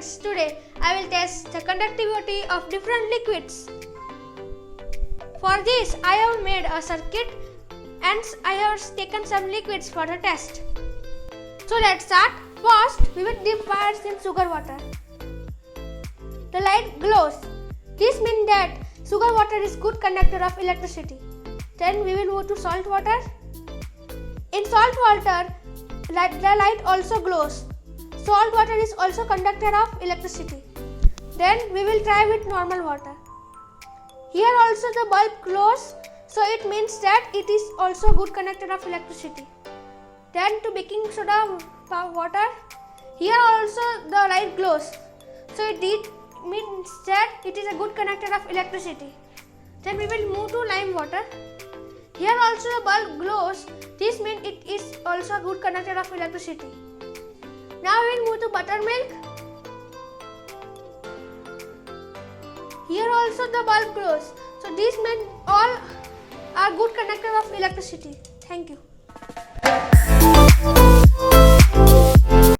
friends, today I will test the conductivity of different liquids. For this I have made a circuit and I have taken some liquids for the test. So let's start. First we will dip wires in sugar water. The light glows. This means that sugar water is good conductor of electricity. Then we will move to salt water. In salt water, the light also glows. Salt water is also conductor of electricity. Then we will try with normal water. Here also the bulb glows, so it means that it is also good conductor of electricity. Then to baking soda water, here also the light glows, so it means that it is a good conductor of electricity. Then we will move to lime water. Here also the bulb glows, this means it is also a good conductor of electricity. Now we will move to buttermilk. Here also the bulb glows, so this means all are good conductor of electricity. Thank you.